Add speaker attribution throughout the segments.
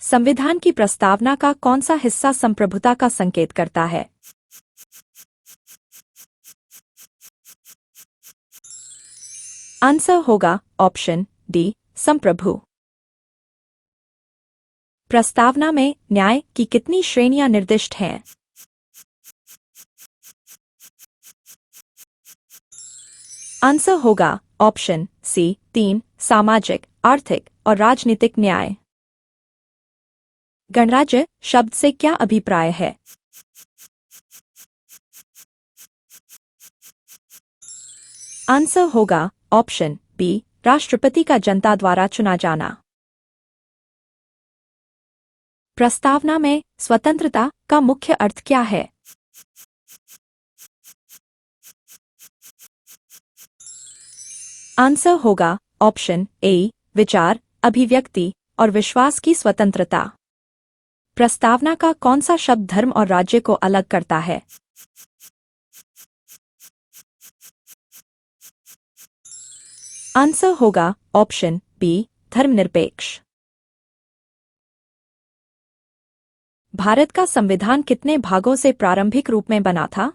Speaker 1: संविधान की प्रस्तावना का कौन सा हिस्सा संप्रभुता का संकेत करता है? आंसर होगा ऑप्शन डी, संप्रभु। प्रस्तावना में न्याय की कितनी श्रेणियां निर्दिष्ट हैं? आंसर होगा ऑप्शन सी, 3, सामाजिक, आर्थिक और राजनीतिक न्याय। गणराज्य शब्द से क्या अभिप्राय है? आंसर होगा ऑप्शन बी, राष्ट्रपति का जनता द्वारा चुना जाना। प्रस्तावना में स्वतंत्रता का मुख्य अर्थ क्या है? आंसर होगा ऑप्शन ए, विचार, अभिव्यक्ति और विश्वास की स्वतंत्रता। प्रस्तावना का कौन सा शब्द धर्म और राज्य को अलग करता है? आंसर होगा ऑप्शन बी, धर्मनिरपेक्ष। भारत का संविधान कितने भागों से प्रारंभिक रूप में बना था?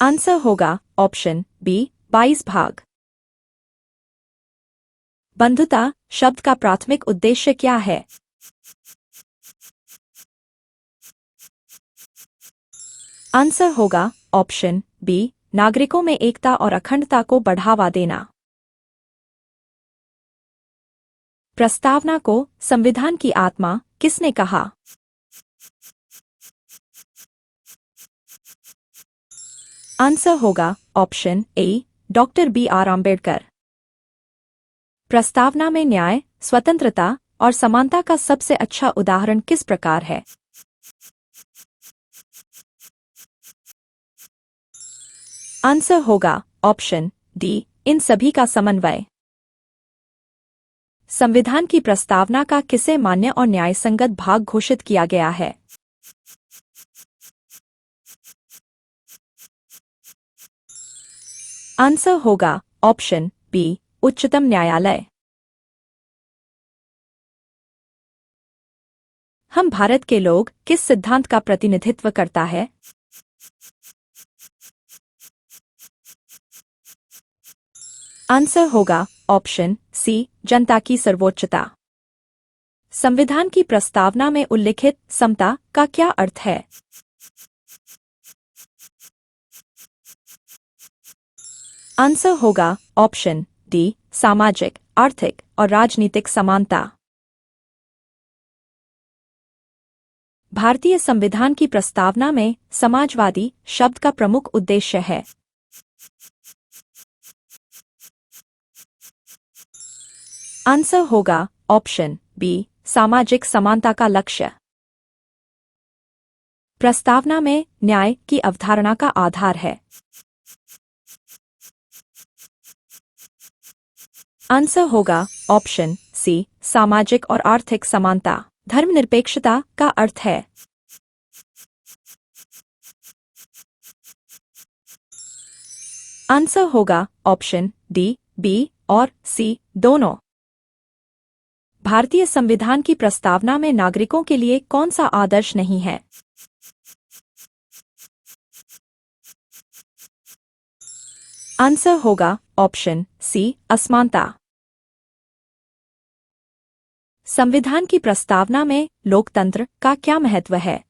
Speaker 1: आंसर होगा ऑप्शन बी, 22 भाग। बंधुता शब्द का प्राथमिक उद्देश्य क्या है? आंसर होगा ऑप्शन बी, नागरिकों में एकता और अखंडता को बढ़ावा देना। प्रस्तावना को संविधान की आत्मा किसने कहा? आंसर होगा option A, doctor BR. Ambedkar. प्रस्तावना में न्याय, स्वतंत्रता और समानता का सबसे अच्छा उदाहरण किस प्रकार है? आंसर होगा ऑप्शन डी, इन सभी का समन्वय। संविधान की प्रस्तावना का किसे मान्य और न्यायसंगत भाग घोषित किया गया है? आंसर होगा ऑप्शन बी, उच्चतम न्यायालय। हम भारत के लोग किस सिद्धांत का प्रतिनिधित्व करता है? आंसर होगा ऑप्शन सी, जनता की सर्वोच्चता। संविधान की प्रस्तावना में उल्लिखित समता का क्या अर्थ है? आंसर होगा ऑप्शन डी, सामाजिक, आर्थिक और राजनीतिक समानता। भारतीय संविधान की प्रस्तावना में समाजवादी शब्द का प्रमुख उद्देश्य है। आंसर होगा ऑप्शन बी, सामाजिक समानता का लक्ष्य। प्रस्तावना में न्याय की अवधारणा का आधार है। आंसर होगा ऑप्शन सी, सामाजिक और आर्थिक समानता। धर्मनिरपेक्षता का अर्थ है। आंसर होगा ऑप्शन डी, बी और सी दोनों। भारतीय संविधान की प्रस्तावना में नागरिकों के लिए कौन सा आदर्श नहीं है? आंसर होगा ऑप्शन सी, असमानता। संविधान की प्रस्तावना में लोकतंत्र का क्या महत्व है?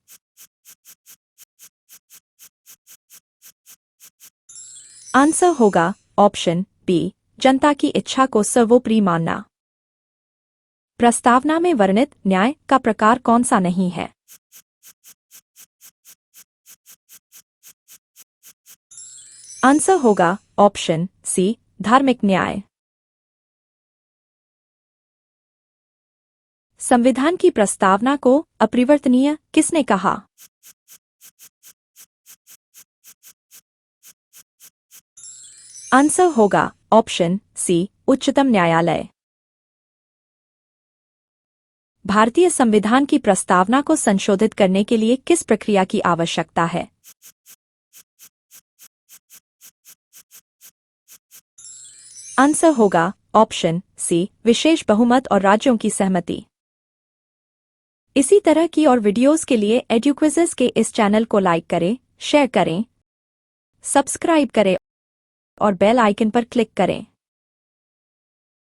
Speaker 1: आंसर होगा ऑप्शन बी, जनता की इच्छा को सर्वोपरि मानना। प्रस्तावना में वर्णित न्याय का प्रकार कौन सा नहीं है? आंसर होगा ऑप्शन सी, धार्मिक न्याय। संविधान की प्रस्तावना को अपरिवर्तनीय किसने कहा? आंसर होगा ऑप्शन सी, उच्चतम न्यायालय। भारतीय संविधान की प्रस्तावना को संशोधित करने के लिए किस प्रक्रिया की आवश्यकता है? आंसर होगा ऑप्शन सी, विशेष बहुमत और राज्यों की सहमति। इसी तरह की और वीडियोस के लिए एडुक्विज़्स के इस चैनल को लाइक करें, शेयर करें, सब्सक्राइब करें और बेल आइकन पर क्लिक करें।